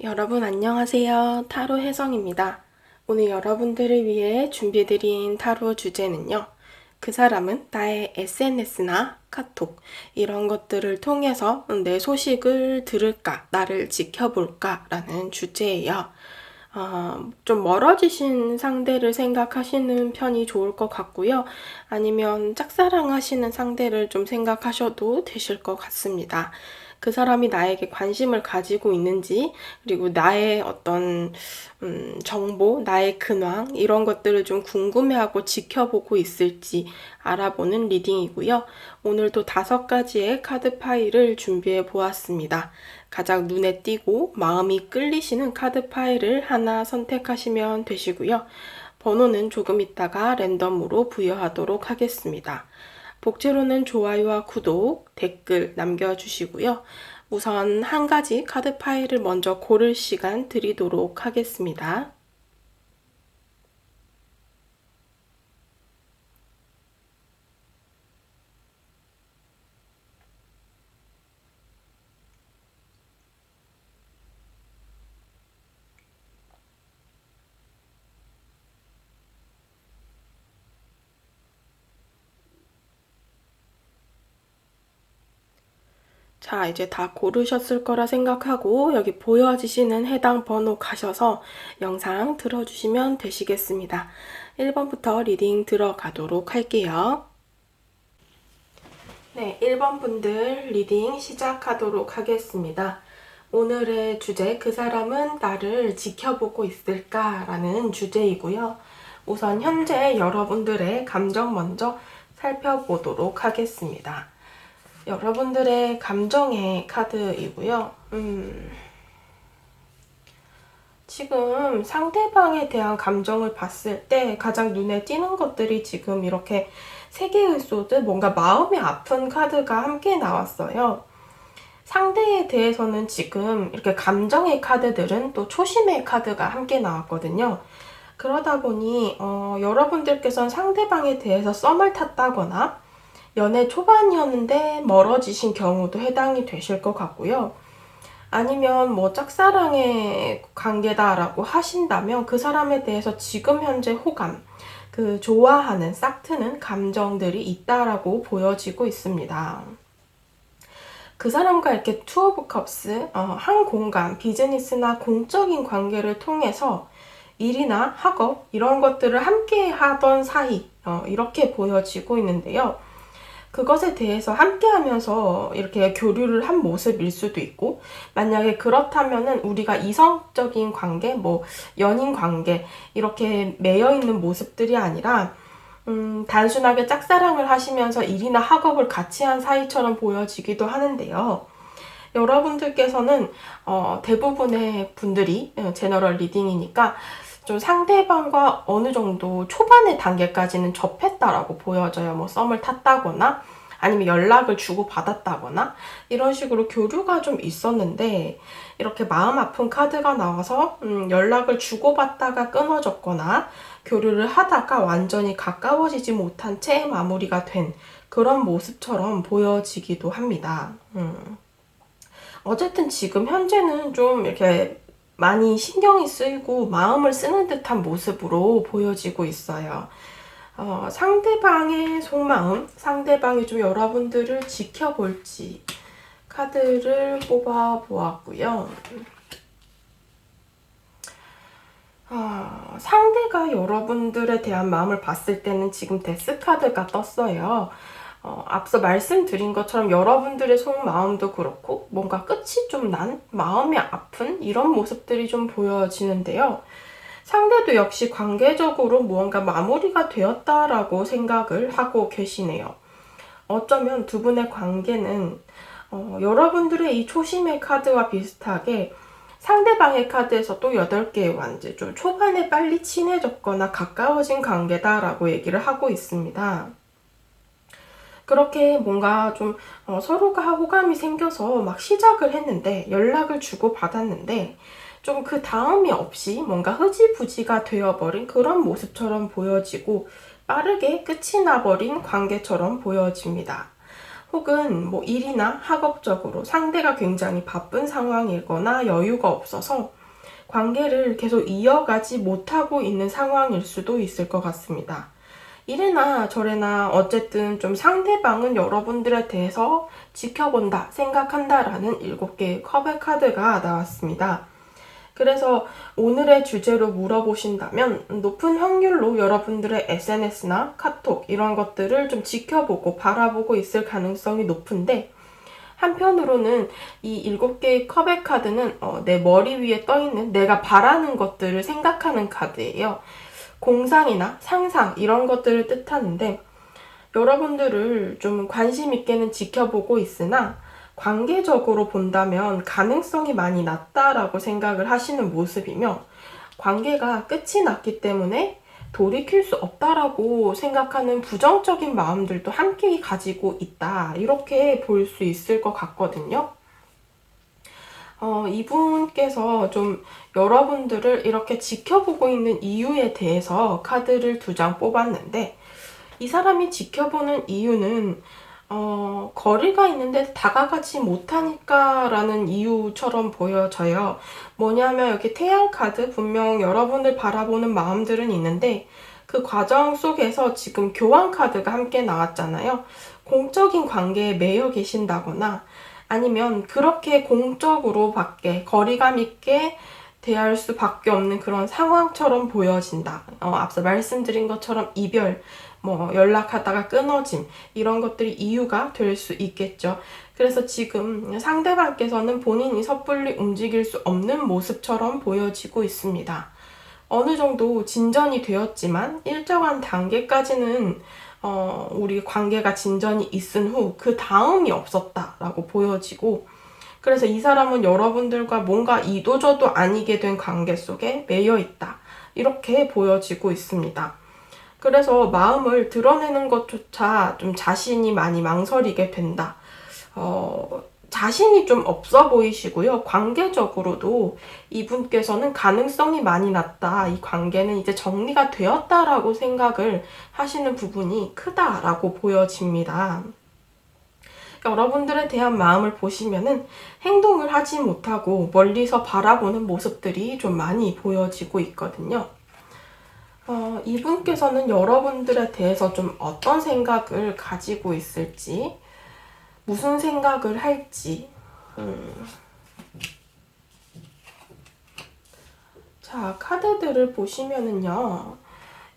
여러분 안녕하세요. 타로 혜성입니다. 오늘 여러분들을 위해 준비드린 타로 주제는요. 그 사람은 나의 SNS나 카톡 이런 것들을 통해서 내 소식을 들을까, 나를 지켜볼까 라는 주제예요. 좀 멀어지신 상대를 생각하시는 편이 좋을 것 같고요. 아니면 짝사랑하시는 상대를 좀 생각하셔도 되실 것 같습니다. 그 사람이 나에게 관심을 가지고 있는지, 그리고 나의 어떤 정보, 나의 근황 이런 것들을 좀 궁금해하고 지켜보고 있을지 알아보는 리딩이고요. 오늘도 5가지의 카드 파일을 준비해 보았습니다. 가장 눈에 띄고 마음이 끌리시는 카드 파일을 하나 선택하시면 되시고요. 번호는 조금 있다가 랜덤으로 부여하도록 하겠습니다. 복제로는 좋아요와 구독, 댓글 남겨주시고요. 우선 한 가지 카드 파일을 먼저 고를 시간 드리도록 하겠습니다. 자, 이제 다 고르셨을 거라 생각하고 여기 보여지시는 해당 번호 가셔서 영상 들어주시면 되시겠습니다. 1번부터 리딩 들어가도록 할게요. 네, 1번 분들 리딩 시작하도록 하겠습니다. 오늘의 주제, 그 사람은 나를 지켜보고 있을까라는 주제이고요. 우선 현재 여러분들의 감정 먼저 살펴보도록 하겠습니다. 여러분들의 감정의 카드이고요. 지금 상대방에 대한 감정을 봤을 때 가장 눈에 띄는 것들이 지금 이렇게 3개의 소드, 뭔가 마음이 아픈 카드가 함께 나왔어요. 상대에 대해서는 지금 이렇게 감정의 카드들은 또 초심의 카드가 함께 나왔거든요. 그러다 보니 여러분들께서는 상대방에 대해서 썸을 탔다거나 연애 초반이었는데 멀어지신 경우도 해당이 되실 것 같고요. 아니면 뭐 짝사랑의 관계다라고 하신다면 그 사람에 대해서 지금 현재 호감, 그 좋아하는 싹 트는 감정들이 있다라고 보여지고 있습니다. 그 사람과 이렇게 투 오브 컵스, 한 공간, 비즈니스나 공적인 관계를 통해서 일이나 학업 이런 것들을 함께 하던 사이, 이렇게 보여지고 있는데요. 그것에 대해서 함께 하면서 이렇게 교류를 한 모습일 수도 있고, 만약에 그렇다면은 우리가 이성적인 관계, 뭐 연인 관계 이렇게 매여 있는 모습들이 아니라 단순하게 짝사랑을 하시면서 일이나 학업을 같이 한 사이처럼 보여지기도 하는데요. 여러분들께서는 대부분의 분들이 제너럴 리딩이니까 좀 상대방과 어느 정도 초반의 단계까지는 접했다라고 보여져요. 뭐 썸을 탔다거나 아니면 연락을 주고받았다거나 이런 식으로 교류가 좀 있었는데, 이렇게 마음 아픈 카드가 나와서 연락을 주고받다가 끊어졌거나 교류를 하다가 완전히 가까워지지 못한 채 마무리가 된 그런 모습처럼 보여지기도 합니다. 어쨌든 지금 현재는 좀 이렇게 많이 신경이 쓰이고 마음을 쓰는 듯한 모습으로 보여지고 있어요. 상대방의 속마음, 상대방이 좀 여러분들을 지켜볼지 카드를 뽑아 보았고요. 상대가 여러분들에 대한 마음을 봤을 때는 지금 데스 카드가 떴어요. 앞서 말씀드린 것처럼 여러분들의 속마음도 그렇고 뭔가 끝이 좀 난, 마음이 아픈 이런 모습들이 좀 보여지는데요. 상대도 역시 관계적으로 무언가 마무리가 되었다라고 생각을 하고 계시네요. 어쩌면 두 분의 관계는 여러분들의 이 초심의 카드와 비슷하게 상대방의 카드에서 또 8개의 완즈, 좀 초반에 빨리 친해졌거나 가까워진 관계다라고 얘기를 하고 있습니다. 그렇게 뭔가 좀 서로가 호감이 생겨서 막 시작을 했는데, 연락을 주고 받았는데 좀 그 다음이 없이 뭔가 흐지부지가 되어버린 그런 모습처럼 보여지고 빠르게 끝이 나버린 관계처럼 보여집니다. 혹은 뭐 일이나 학업적으로 상대가 굉장히 바쁜 상황이거나 여유가 없어서 관계를 계속 이어가지 못하고 있는 상황일 수도 있을 것 같습니다. 이래나 저래나 어쨌든 좀 상대방은 여러분들에 대해서 지켜본다, 생각한다라는 7개의 컵의 카드가 나왔습니다. 그래서 오늘의 주제로 물어보신다면 높은 확률로 여러분들의 SNS나 카톡 이런 것들을 좀 지켜보고 바라보고 있을 가능성이 높은데, 한편으로는 이 7개의 컵의 카드는 내 머리 위에 떠있는 내가 바라는 것들을 생각하는 카드예요. 공상이나 상상 이런 것들을 뜻하는데, 여러분들을 좀 관심 있게는 지켜보고 있으나 관계적으로 본다면 가능성이 많이 낮다라고 생각을 하시는 모습이며, 관계가 끝이 났기 때문에 돌이킬 수 없다라고 생각하는 부정적인 마음들도 함께 가지고 있다, 이렇게 볼 수 있을 것 같거든요. 이분께서 좀 여러분들을 이렇게 지켜보고 있는 이유에 대해서 카드를 2장 뽑았는데, 이 사람이 지켜보는 이유는 거리가 있는데 다가가지 못하니까 라는 이유처럼 보여져요. 뭐냐면 여기 태양 카드, 분명 여러분을 바라보는 마음들은 있는데 그 과정 속에서 지금 교환 카드가 함께 나왔잖아요. 공적인 관계에 매여 계신다거나 아니면 그렇게 공적으로 밖에 거리감 있게 대할 수밖에 없는 그런 상황처럼 보여진다. 앞서 말씀드린 것처럼 이별, 뭐 연락하다가 끊어짐, 이런 것들이 이유가 될 수 있겠죠. 그래서 지금 상대방께서는 본인이 섣불리 움직일 수 없는 모습처럼 보여지고 있습니다. 어느 정도 진전이 되었지만 일정한 단계까지는 우리 관계가 진전이 있은 후 그 다음이 없었다라고 보여지고, 그래서 이 사람은 여러분들과 뭔가 이도저도 아니게 된 관계 속에 매여 있다, 이렇게 보여지고 있습니다. 그래서 마음을 드러내는 것조차 좀 자신이 많이 망설이게 된다. 자신이 좀 없어 보이시고요. 관계적으로도 이분께서는 가능성이 많이 낮다, 이 관계는 이제 정리가 되었다라고 생각을 하시는 부분이 크다라고 보여집니다. 여러분들에 대한 마음을 보시면은 행동을 하지 못하고 멀리서 바라보는 모습들이 좀 많이 보여지고 있거든요. 이분께서는 여러분들에 대해서 좀 어떤 생각을 가지고 있을지, 무슨 생각을 할지. 자, 카드들을 보시면은요,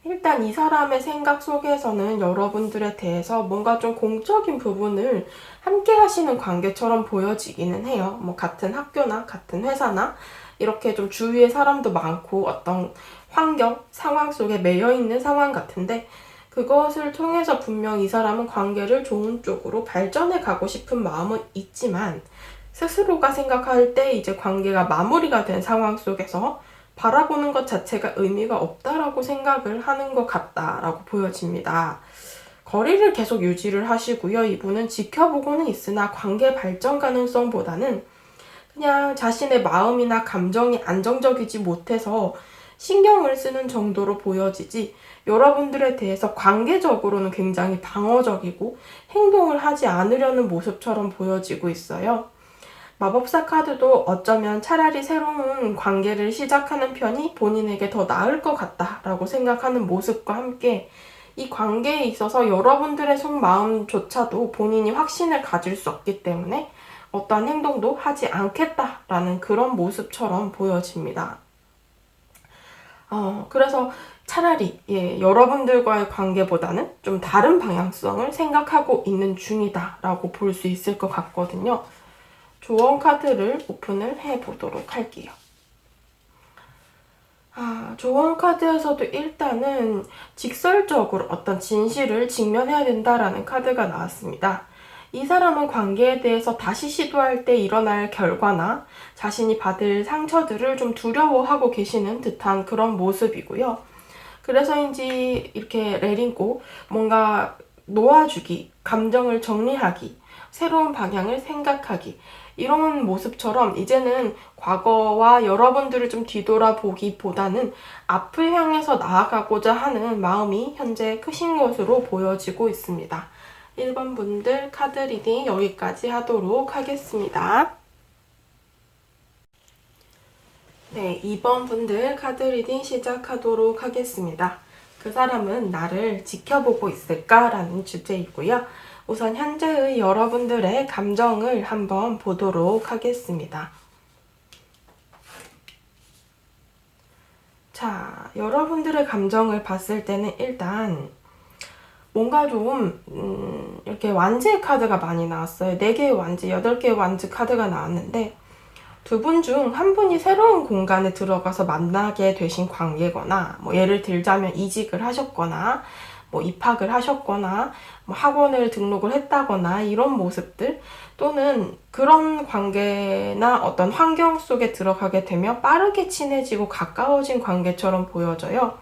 일단 이 사람의 생각 속에서는 여러분들에 대해서 뭔가 좀 공적인 부분을 함께 하시는 관계처럼 보여지기는 해요. 뭐 같은 학교나 같은 회사나 이렇게 좀 주위에 사람도 많고 어떤 환경, 상황 속에 매여 있는 상황 같은데, 그것을 통해서 분명 이 사람은 관계를 좋은 쪽으로 발전해 가고 싶은 마음은 있지만, 스스로가 생각할 때 이제 관계가 마무리가 된 상황 속에서 바라보는 것 자체가 의미가 없다라고 생각을 하는 것 같다라고 보여집니다. 거리를 계속 유지를 하시고요. 이분은 지켜보고는 있으나 관계 발전 가능성보다는 그냥 자신의 마음이나 감정이 안정적이지 못해서 신경을 쓰는 정도로 보여지지, 여러분들에 대해서 관계적으로는 굉장히 방어적이고 행동을 하지 않으려는 모습처럼 보여지고 있어요. 마법사 카드도 어쩌면 차라리 새로운 관계를 시작하는 편이 본인에게 더 나을 것 같다라고 생각하는 모습과 함께 이 관계에 있어서 여러분들의 속마음조차도 본인이 확신을 가질 수 없기 때문에 어떠한 행동도 하지 않겠다라는 그런 모습처럼 보여집니다. 그래서 차라리 여러분들과의 관계보다는 좀 다른 방향성을 생각하고 있는 중이다라고 볼 수 있을 것 같거든요. 조언 카드를 오픈을 해보도록 할게요. 조언 카드에서도 일단은 직설적으로 어떤 진실을 직면해야 된다라는 카드가 나왔습니다. 이 사람은 관계에 대해서 다시 시도할 때 일어날 결과나 자신이 받을 상처들을 좀 두려워하고 계시는 듯한 그런 모습이고요. 그래서인지 이렇게 내리고 뭔가 놓아주기, 감정을 정리하기, 새로운 방향을 생각하기, 이런 모습처럼 이제는 과거와 여러분들을 좀 뒤돌아보기보다는 앞을 향해서 나아가고자 하는 마음이 현재 크신 것으로 보여지고 있습니다. 1번 분들 카드 리딩 여기까지 하도록 하겠습니다. 네, 2번 분들 카드 리딩 시작하도록 하겠습니다. 그 사람은 나를 지켜보고 있을까라는 주제이고요. 우선 현재의 여러분들의 감정을 한번 보도록 하겠습니다. 자, 여러분들의 감정을 봤을 때는 일단 뭔가 좀 이렇게 완지 카드가 많이 나왔어요. 4개의 완지, 8개의 완지 카드가 나왔는데 두 분 중 한 분이 새로운 공간에 들어가서 만나게 되신 관계거나 뭐 예를 들자면 이직을 하셨거나 뭐 입학을 하셨거나 뭐 학원을 등록을 했다거나 이런 모습들 또는 그런 관계나 어떤 환경 속에 들어가게 되면 빠르게 친해지고 가까워진 관계처럼 보여져요.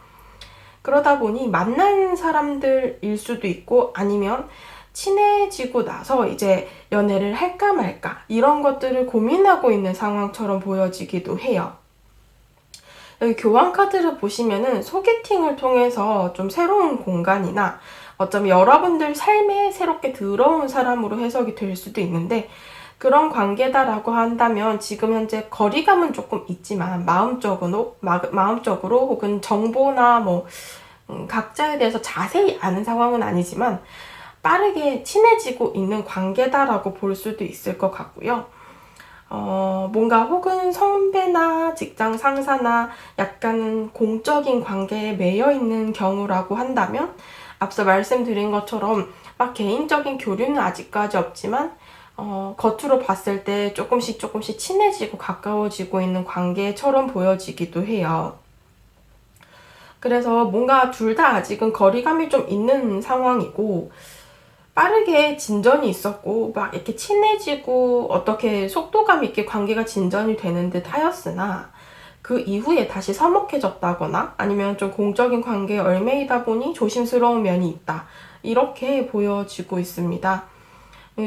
그러다 보니 만난 사람들일 수도 있고 아니면 친해지고 나서 이제 연애를 할까 말까 이런 것들을 고민하고 있는 상황처럼 보여지기도 해요. 여기 교환 카드를 보시면은 소개팅을 통해서 좀 새로운 공간이나 어쩌면 여러분들 삶에 새롭게 들어온 사람으로 해석이 될 수도 있는데 그런 관계다라고 한다면 지금 현재 거리감은 조금 있지만 마음적으로 혹은 정보나 뭐 각자에 대해서 자세히 아는 상황은 아니지만 빠르게 친해지고 있는 관계다라고 볼 수도 있을 것 같고요. 뭔가 혹은 선배나 직장 상사나 약간 공적인 관계에 매여 있는 경우라고 한다면 앞서 말씀드린 것처럼 막 개인적인 교류는 아직까지 없지만 겉으로 봤을 때 조금씩 친해지고 가까워지고 있는 관계처럼 보여지기도 해요. 그래서 뭔가 둘 다 아직은 거리감이 좀 있는 상황이고 빠르게 진전이 있었고 막 이렇게 친해지고 어떻게 속도감 있게 관계가 진전이 되는 듯 하였으나 그 이후에 다시 서먹해졌다거나 아니면 좀 공적인 관계에 얽매이다 보니 조심스러운 면이 있다. 이렇게 보여지고 있습니다.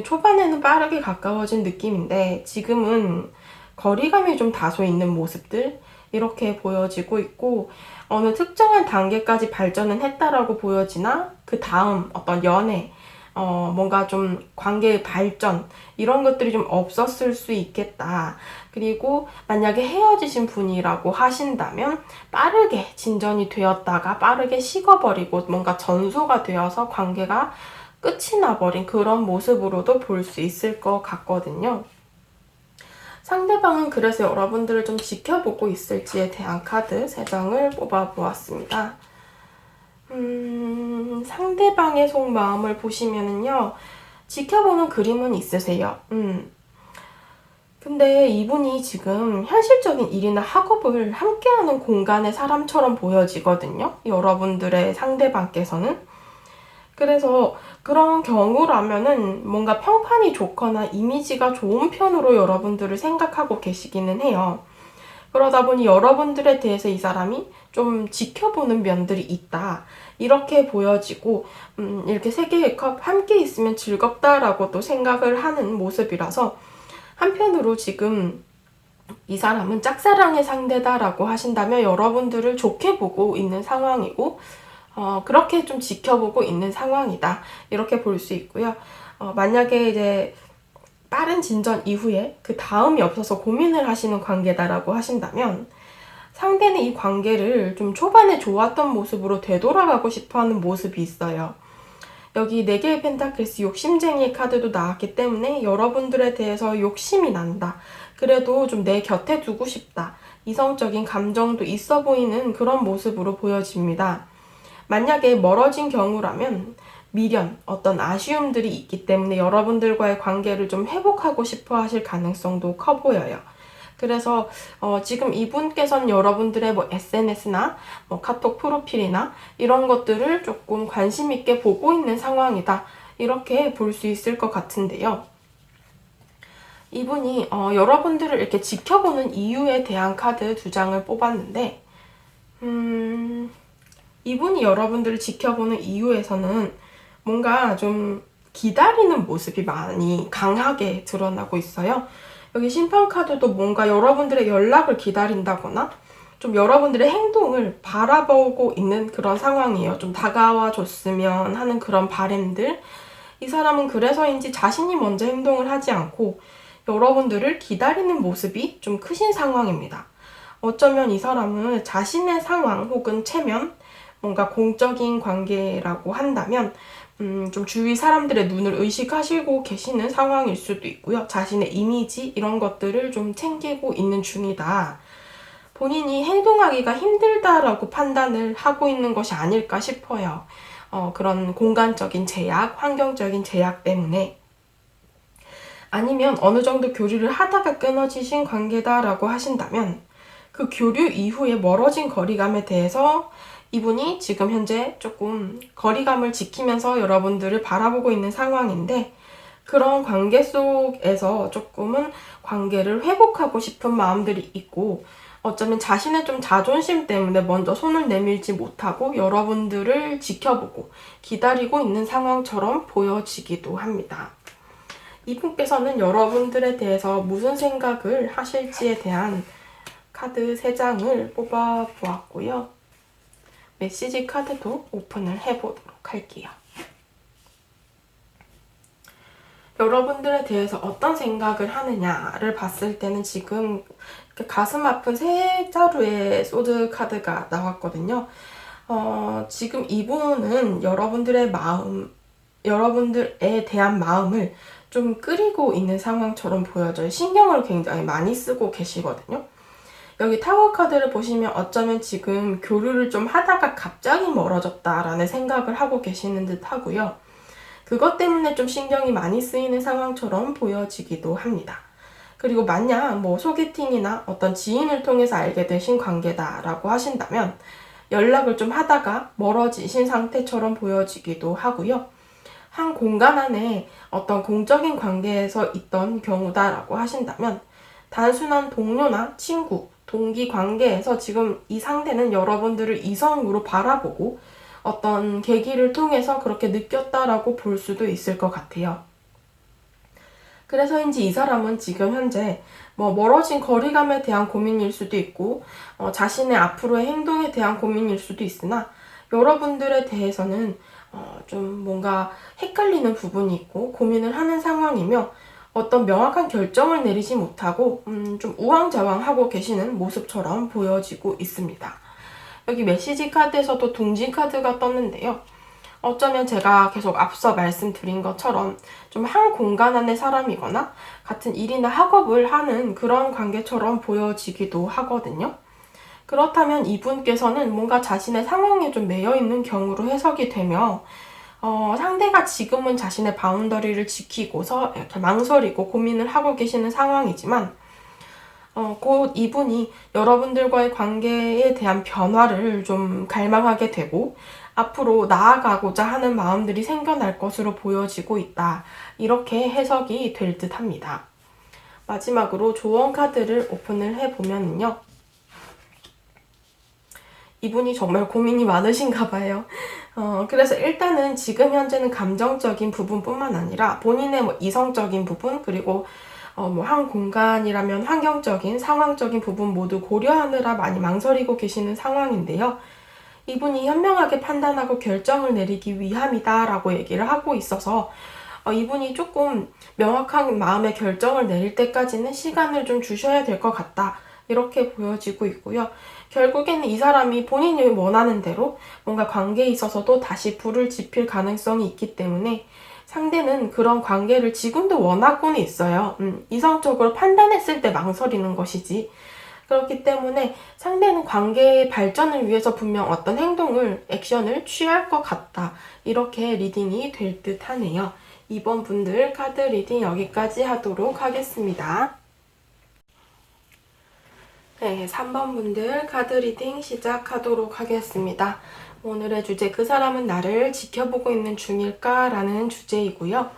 초반에는 빠르게 가까워진 느낌인데 지금은 거리감이 좀 다소 있는 모습들 이렇게 보여지고 있고 어느 특정한 단계까지 발전은 했다라고 보여지나 그 다음 어떤 연애 뭔가 좀 관계의 발전 이런 것들이 좀 없었을 수 있겠다. 그리고 만약에 헤어지신 분이라고 하신다면 빠르게 진전이 되었다가 빠르게 식어버리고 뭔가 전소가 되어서 관계가 끝이 나버린 그런 모습으로도 볼 수 있을 것 같거든요. 상대방은 그래서 여러분들을 좀 지켜보고 있을지에 대한 카드 3장을 뽑아보았습니다. 상대방의 속마음을 보시면은요, 지켜보는 그림은 있으세요. 근데 이분이 지금 현실적인 일이나 학업을 함께하는 공간의 사람처럼 보여지거든요. 여러분들의 상대방께서는. 그래서 그런 경우라면은 뭔가 평판이 좋거나 이미지가 좋은 편으로 여러분들을 생각하고 계시기는 해요. 그러다 보니 여러분들에 대해서 이 사람이 좀 지켜보는 면들이 있다. 이렇게 보여지고 이렇게 3개의 컵 함께 있으면 즐겁다라고 또 생각을 하는 모습이라서 한편으로 지금 이 사람은 짝사랑의 상대다라고 하신다면 여러분들을 좋게 보고 있는 상황이고 그렇게 좀 지켜보고 있는 상황이다. 이렇게 볼 수 있고요. 만약에 이제 빠른 진전 이후에 그 다음이 없어서 고민을 하시는 관계다라고 하신다면 상대는 이 관계를 좀 초반에 좋았던 모습으로 되돌아가고 싶어하는 모습이 있어요. 여기 4개의 펜타클스 욕심쟁이 카드도 나왔기 때문에 여러분들에 대해서 욕심이 난다. 그래도 좀 내 곁에 두고 싶다. 이성적인 감정도 있어 보이는 그런 모습으로 보여집니다. 만약에 멀어진 경우라면 미련, 어떤 아쉬움들이 있기 때문에 여러분들과의 관계를 좀 회복하고 싶어 하실 가능성도 커 보여요. 그래서 지금 이분께서는 여러분들의 뭐 SNS나 뭐 카톡 프로필이나 이런 것들을 조금 관심 있게 보고 있는 상황이다. 이렇게 볼 수 있을 것 같은데요. 이분이 여러분들을 이렇게 지켜보는 이유에 대한 카드 2장을 뽑았는데 이분이 여러분들을 지켜보는 이유에서는 뭔가 좀 기다리는 모습이 많이 강하게 드러나고 있어요. 여기 심판 카드도 뭔가 여러분들의 연락을 기다린다거나 좀 여러분들의 행동을 바라보고 있는 그런 상황이에요. 좀 다가와 줬으면 하는 그런 바람들 이 사람은 그래서인지 자신이 먼저 행동을 하지 않고 여러분들을 기다리는 모습이 좀 크신 상황입니다. 어쩌면 이 사람은 자신의 상황 혹은 체면, 뭔가 공적인 관계라고 한다면 좀 주위 사람들의 눈을 의식하시고 계시는 상황일 수도 있고요. 자신의 이미지 이런 것들을 좀 챙기고 있는 중이다. 본인이 행동하기가 힘들다라고 판단을 하고 있는 것이 아닐까 싶어요. 그런 공간적인 제약, 환경적인 제약 때문에. 아니면 어느 정도 교류를 하다가 끊어지신 관계다라고 하신다면 그 교류 이후에 멀어진 거리감에 대해서 이분이 지금 현재 조금 거리감을 지키면서 여러분들을 바라보고 있는 상황인데 그런 관계 속에서 조금은 관계를 회복하고 싶은 마음들이 있고 어쩌면 자신의 좀 자존심 때문에 먼저 손을 내밀지 못하고 여러분들을 지켜보고 기다리고 있는 상황처럼 보여지기도 합니다. 이분께서는 여러분들에 대해서 무슨 생각을 하실지에 대한 카드 3장을 뽑아 보았고요. 메시지 카드도 오픈을 해보도록 할게요. 여러분들에 대해서 어떤 생각을 하느냐를 봤을 때는 지금 가슴 아픈 3자루의 소드 카드가 나왔거든요. 지금 이분은 여러분들의 마음, 여러분들에 대한 마음을 좀 끓이고 있는 상황처럼 보여져요. 신경을 굉장히 많이 쓰고 계시거든요. 여기 타워 카드를 보시면 어쩌면 지금 교류를 좀 하다가 갑자기 멀어졌다라는 생각을 하고 계시는 듯 하고요. 그것 때문에 좀 신경이 많이 쓰이는 상황처럼 보여지기도 합니다. 그리고 만약 소개팅이나 어떤 지인을 통해서 알게 되신 관계다라고 하신다면 연락을 좀 하다가 멀어지신 상태처럼 보여지기도 하고요. 한 공간 안에 어떤 공적인 관계에서 있던 경우다라고 하신다면 단순한 동료나 친구, 동기 관계에서 지금 이 상대는 여러분들을 이성으로 바라보고 어떤 계기를 통해서 그렇게 느꼈다라고 볼 수도 있을 것 같아요. 그래서인지 이 사람은 지금 현재 멀어진 거리감에 대한 고민일 수도 있고 자신의 앞으로의 행동에 대한 고민일 수도 있으나 여러분들에 대해서는 좀 뭔가 헷갈리는 부분이 있고 고민을 하는 상황이며 어떤 명확한 결정을 내리지 못하고 좀 우왕좌왕하고 계시는 모습처럼 보여지고 있습니다. 여기 메시지 카드에서도 둥지 카드가 떴는데요. 어쩌면 제가 계속 앞서 말씀드린 것처럼 좀 한 공간 안의 사람이거나 같은 일이나 학업을 하는 그런 관계처럼 보여지기도 하거든요. 그렇다면 이분께서는 뭔가 자신의 상황에 좀 매여있는 경우로 해석이 되며 상대가 지금은 자신의 바운더리를 지키고서 이렇게 망설이고 고민을 하고 계시는 상황이지만 곧 이분이 여러분들과의 관계에 대한 변화를 좀 갈망하게 되고 앞으로 나아가고자 하는 마음들이 생겨날 것으로 보여지고 있다. 이렇게 해석이 될 듯 합니다. 마지막으로 조언 카드를 오픈을 해보면요. 이분이 정말 고민이 많으신가 봐요. 그래서 일단은 지금 현재는 감정적인 부분뿐만 아니라 본인의 이성적인 부분 그리고 한 공간이라면 환경적인, 상황적인 부분 모두 고려하느라 많이 망설이고 계시는 상황인데요. 이분이 현명하게 판단하고 결정을 내리기 위함이다라고 얘기를 하고 있어서 이분이 조금 명확한 마음의 결정을 내릴 때까지는 시간을 좀 주셔야 될 것 같다. 이렇게 보여지고 있고요. 결국에는 이 사람이 본인이 원하는 대로 뭔가 관계에 있어서도 다시 불을 지필 가능성이 있기 때문에 상대는 그런 관계를 지금도 원하고는 있어요. 이성적으로 판단했을 때 망설이는 것이지. 그렇기 때문에 상대는 관계의 발전을 위해서 분명 어떤 행동을, 액션을 취할 것 같다. 이렇게 리딩이 될 듯 하네요. 이번 분들 카드 리딩 여기까지 하도록 하겠습니다. 네, 3번 분들 카드 리딩 시작하도록 하겠습니다. 오늘의 주제, 그 사람은 나를 지켜보고 있는 중일까? 라는 주제이고요.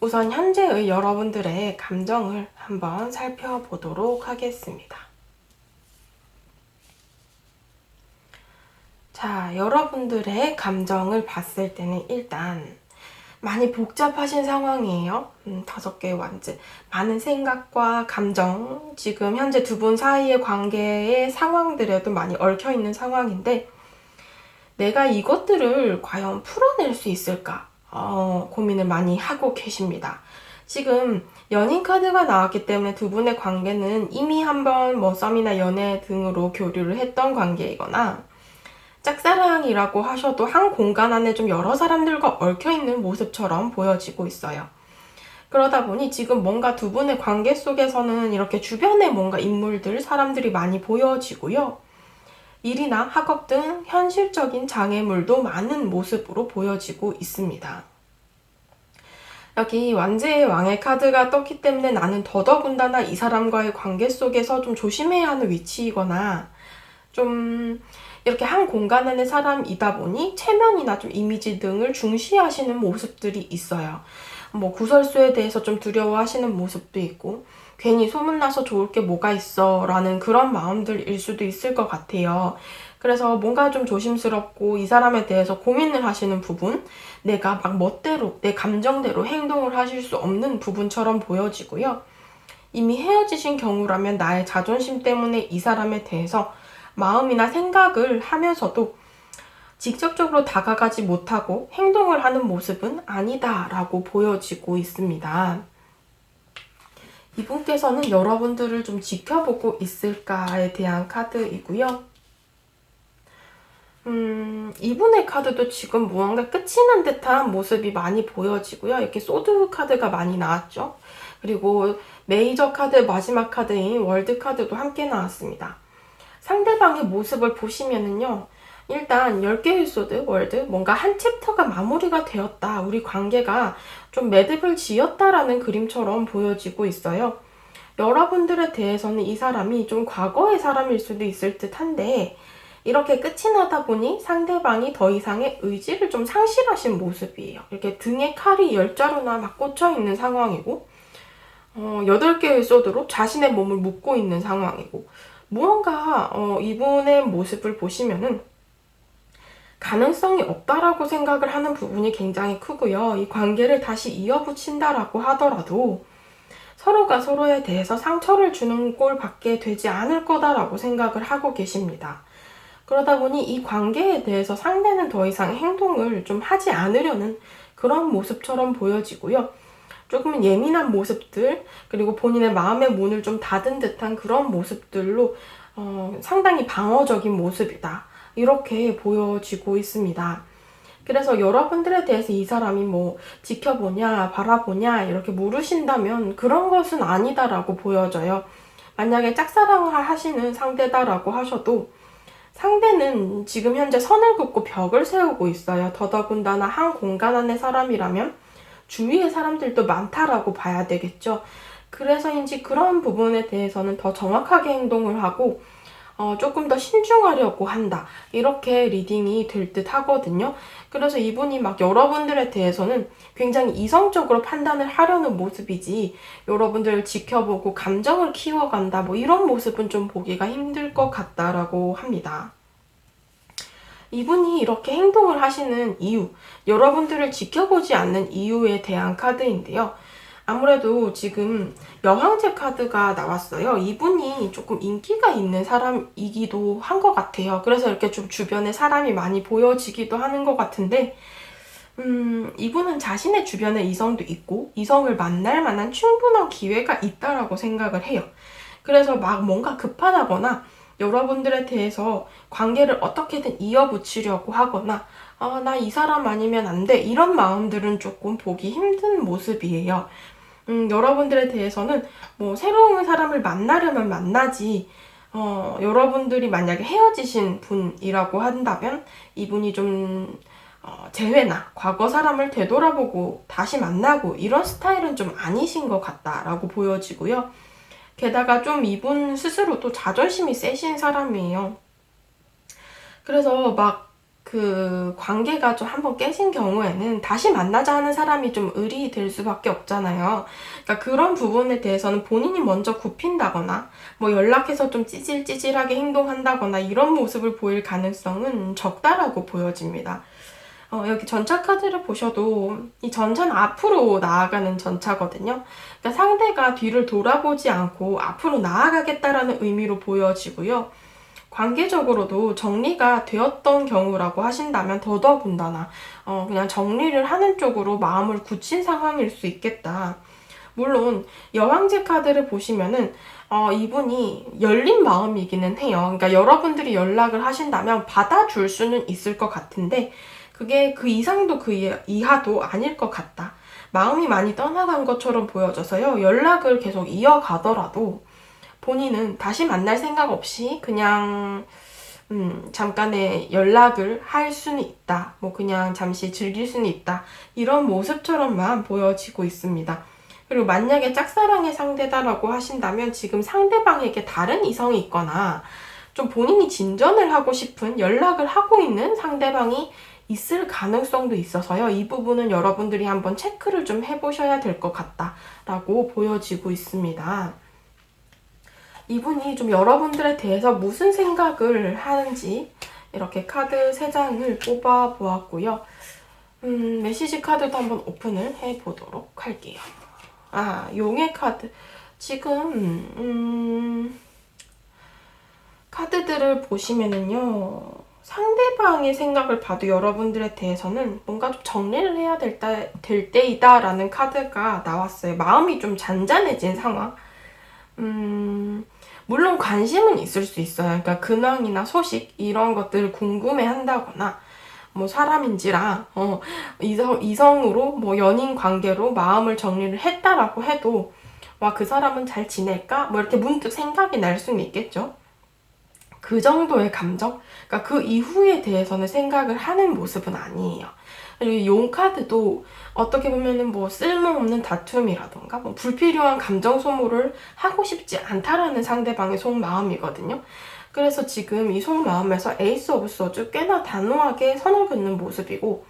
우선 현재의 여러분들의 감정을 한번 살펴보도록 하겠습니다. 자, 여러분들의 감정을 봤을 때는 일단 많이 복잡하신 상황이에요. 5개의 완즈. 많은 생각과 감정, 지금 현재 두 분 사이의 관계의 상황들에도 많이 얽혀있는 상황인데 내가 이것들을 과연 풀어낼 수 있을까? 고민을 많이 하고 계십니다. 지금 연인 카드가 나왔기 때문에 두 분의 관계는 이미 한번 뭐 썸이나 연애 등으로 교류를 했던 관계이거나 짝사랑이라고 하셔도 한 공간 안에 좀 여러 사람들과 얽혀있는 모습처럼 보여지고 있어요. 그러다 보니 지금 뭔가 두 분의 관계 속에서는 이렇게 주변에 뭔가 인물들, 사람들이 많이 보여지고요. 일이나 학업 등 현실적인 장애물도 많은 모습으로 보여지고 있습니다. 여기 완제의 왕의 카드가 떴기 때문에 나는 더더군다나 이 사람과의 관계 속에서 좀 조심해야 하는 위치이거나 좀 이렇게 한 공간 안의 사람이다 보니 체면이나 좀 이미지 등을 중시하시는 모습들이 있어요. 뭐 구설수에 대해서 좀 두려워하시는 모습도 있고 괜히 소문나서 좋을 게 뭐가 있어 라는 그런 마음들일 수도 있을 것 같아요. 그래서 뭔가 좀 조심스럽고 이 사람에 대해서 고민을 하시는 부분, 내가 막 멋대로 내 감정대로 행동을 하실 수 없는 부분처럼 보여지고요. 이미 헤어지신 경우라면 나의 자존심 때문에 이 사람에 대해서 마음이나 생각을 하면서도 직접적으로 다가가지 못하고 행동을 하는 모습은 아니다라고 보여지고 있습니다. 이분께서는 여러분들을 좀 지켜보고 있을까에 대한 카드이고요. 이분의 카드도 지금 무언가 끝이 난 듯한 모습이 많이 보여지고요. 이렇게 소드 카드가 많이 나왔죠. 그리고 메이저 카드 마지막 카드인 월드 카드도 함께 나왔습니다. 상대방의 모습을 보시면은요. 일단 10개의 소드, 월드, 뭔가 한 챕터가 마무리가 되었다. 우리 관계가 좀 매듭을 지었다라는 그림처럼 보여지고 있어요. 여러분들에 대해서는 이 사람이 좀 과거의 사람일 수도 있을 듯 한데 이렇게 끝이 나다 보니 상대방이 더 이상의 의지를 좀 상실하신 모습이에요. 이렇게 등에 칼이 10자루나 막 꽂혀 있는 상황이고 8개의 소드로 자신의 몸을 묶고 있는 상황이고 무언가 이분의 모습을 보시면은 가능성이 없다라고 생각을 하는 부분이 굉장히 크고요. 이 관계를 다시 이어붙인다라고 하더라도 서로가 서로에 대해서 상처를 주는 꼴밖에 되지 않을 거다라고 생각을 하고 계십니다. 그러다 보니 이 관계에 대해서 상대는 더 이상 행동을 좀 하지 않으려는 그런 모습처럼 보여지고요. 조금 예민한 모습들, 그리고 본인의 마음의 문을 좀 닫은 듯한 그런 모습들로 상당히 방어적인 모습이다. 이렇게 보여지고 있습니다. 그래서 여러분들에 대해서 이 사람이 뭐 지켜보냐, 바라보냐 이렇게 물으신다면 그런 것은 아니다라고 보여져요. 만약에 짝사랑을 하시는 상대다라고 하셔도 상대는 지금 현재 선을 긋고 벽을 세우고 있어요. 더더군다나 한 공간 안의 사람이라면 주위의 사람들도 많다라고 봐야 되겠죠. 그래서인지 그런 부분에 대해서는 더 정확하게 행동을 하고 조금 더 신중하려고 한다. 이렇게 리딩이 될 듯 하거든요. 그래서 이분이 막 여러분들에 대해서는 굉장히 이성적으로 판단을 하려는 모습이지 여러분들을 지켜보고 감정을 키워간다. 뭐 이런 모습은 좀 보기가 힘들 것 같다라고 합니다. 이분이 이렇게 행동을 하시는 이유, 여러분들을 지켜보지 않는 이유에 대한 카드인데요. 아무래도 지금 여황제 카드가 나왔어요. 이분이 조금 인기가 있는 사람이기도 한 것 같아요. 그래서 이렇게 좀 주변에 사람이 많이 보여지기도 하는 것 같은데 이분은 자신의 주변에 이성도 있고 이성을 만날 만한 충분한 기회가 있다라고 생각을 해요. 그래서 막 뭔가 급하다거나 여러분들에 대해서 관계를 어떻게든 이어붙이려고 하거나 나 이 사람 아니면 안 돼. 이런 마음들은 조금 보기 힘든 모습이에요. 여러분들에 대해서는 뭐 새로운 사람을 만나려면 만나지 여러분들이 만약에 헤어지신 분이라고 한다면 이분이 좀 재회나 과거 사람을 되돌아보고 다시 만나고 이런 스타일은 좀 아니신 것 같다라고 보여지고요. 게다가 좀 이분 스스로도 자존심이 세신 사람이에요. 그래서 막 그 관계가 좀 한번 깨진 경우에는 다시 만나자 하는 사람이 좀 의리 될 수밖에 없잖아요. 그러니까 그런 부분에 대해서는 본인이 먼저 굽힌다거나 뭐 연락해서 좀 찌질찌질하게 행동한다거나 이런 모습을 보일 가능성은 적다라고 보여집니다. 여기 전차 카드를 보셔도 이 전차는 앞으로 나아가는 전차거든요. 그러니까 상대가 뒤를 돌아보지 않고 앞으로 나아가겠다라는 의미로 보여지고요. 관계적으로도 정리가 되었던 경우라고 하신다면 더더군다나 그냥 정리를 하는 쪽으로 마음을 굳힌 상황일 수 있겠다. 물론 여왕제 카드를 보시면은 이분이 열린 마음이기는 해요. 그러니까 여러분들이 연락을 하신다면 받아줄 수는 있을 것 같은데 그게 그 이상도 그 이하도 아닐 것 같다. 마음이 많이 떠나간 것처럼 보여져서요. 연락을 계속 이어가더라도 본인은 다시 만날 생각 없이 그냥 잠깐의 연락을 할 수는 있다. 뭐 그냥 잠시 즐길 수는 있다. 이런 모습처럼만 보여지고 있습니다. 그리고 만약에 짝사랑의 상대다라고 하신다면 지금 상대방에게 다른 이성이 있거나 좀 본인이 진전을 하고 싶은 연락을 하고 있는 상대방이 있을 가능성도 있어서요. 이 부분은 여러분들이 한번 체크를 좀 해보셔야 될 것 같다라고 보여지고 있습니다. 이분이 좀 여러분들에 대해서 무슨 생각을 하는지 이렇게 카드 3장을 뽑아 보았고요. 메시지 카드도 한번 오픈을 해보도록 할게요. 용의 카드. 지금 카드들을 보시면은요. 상대방의 생각을 봐도 여러분들에 대해서는 뭔가 좀 정리를 해야 될 때이다 라는 카드가 나왔어요. 마음이 좀 잔잔해진 상황. 물론 관심은 있을 수 있어요. 그러니까 근황이나 소식 이런 것들을 궁금해 한다거나 뭐 사람인지라 이성으로 뭐 연인 관계로 마음을 정리를 했다라고 해도 와, 그 사람은 잘 지낼까? 뭐 이렇게 문득 생각이 날 수는 있겠죠. 그 정도의 감정? 그러니까 그 이후에 대해서는 생각을 하는 모습은 아니에요. 그리고 용 카드도 어떻게 보면은 뭐 쓸모없는 다툼이라던가 뭐 불필요한 감정 소모를 하고 싶지 않다라는 상대방의 속마음이거든요. 그래서 지금 이 속마음에서 에이스 오브 소주 꽤나 단호하게 선을 긋는 모습이고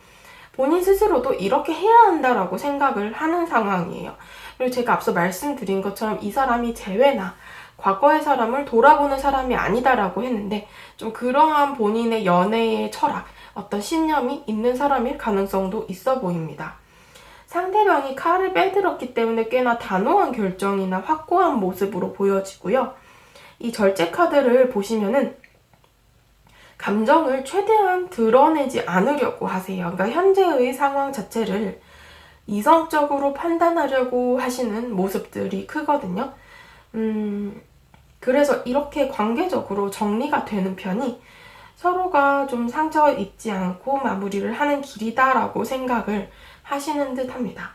본인 스스로도 이렇게 해야 한다라고 생각을 하는 상황이에요. 그리고 제가 앞서 말씀드린 것처럼 이 사람이 재회나 과거의 사람을 돌아보는 사람이 아니다라고 했는데 좀 그러한 본인의 연애의 철학, 어떤 신념이 있는 사람일 가능성도 있어 보입니다. 상대방이 칼을 빼들었기 때문에 꽤나 단호한 결정이나 확고한 모습으로 보여지고요. 이 절제 카드를 보시면은 감정을 최대한 드러내지 않으려고 하세요. 그러니까 현재의 상황 자체를 이성적으로 판단하려고 하시는 모습들이 크거든요. 그래서 이렇게 관계적으로 정리가 되는 편이 서로가 좀 상처 입지 않고 마무리를 하는 길이다라고 생각을 하시는 듯 합니다.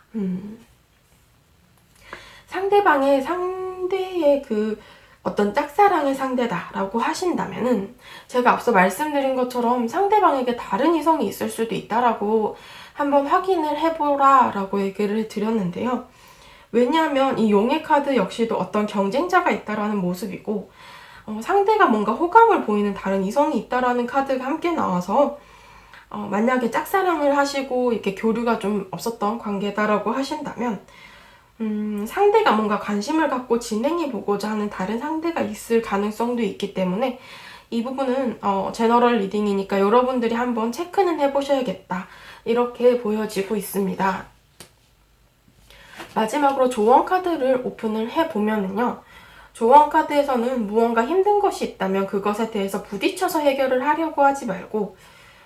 상대의 그 어떤 짝사랑의 상대다라고 하신다면은 제가 앞서 말씀드린 것처럼 상대방에게 다른 이성이 있을 수도 있다라고 한번 확인을 해보라 라고 얘기를 드렸는데요. 왜냐하면 이 용의 카드 역시도 어떤 경쟁자가 있다라는 모습이고 상대가 뭔가 호감을 보이는 다른 이성이 있다라는 카드가 함께 나와서 만약에 짝사랑을 하시고 이렇게 교류가 좀 없었던 관계다라고 하신다면 상대가 뭔가 관심을 갖고 진행해보고자 하는 다른 상대가 있을 가능성도 있기 때문에 이 부분은 제너럴 리딩이니까 여러분들이 한번 체크는 해보셔야겠다. 이렇게 보여지고 있습니다. 마지막으로 조언 카드를 오픈을 해보면은요. 조언 카드에서는 무언가 힘든 것이 있다면 그것에 대해서 부딪혀서 해결을 하려고 하지 말고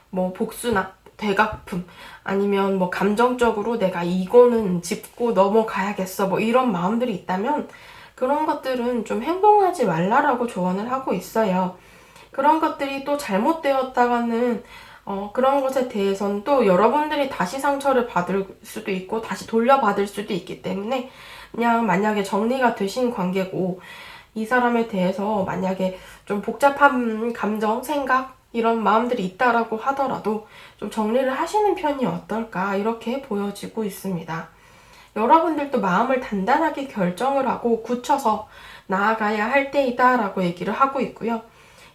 뭐 복수나 되갚음 아니면 뭐 감정적으로 내가 이거는 짚고 넘어가야겠어 뭐 이런 마음들이 있다면 그런 것들은 좀 행동하지 말라라고 조언을 하고 있어요. 그런 것들이 또 잘못되었다가는 그런 것에 대해서는 또 여러분들이 다시 상처를 받을 수도 있고 다시 돌려받을 수도 있기 때문에 그냥 만약에 정리가 되신 관계고 이 사람에 대해서 만약에 좀 복잡한 감정, 생각 이런 마음들이 있다라고 하더라도 좀 정리를 하시는 편이 어떨까 이렇게 보여지고 있습니다. 여러분들도 마음을 단단하게 결정을 하고 굳혀서 나아가야 할 때이다 라고 얘기를 하고 있고요.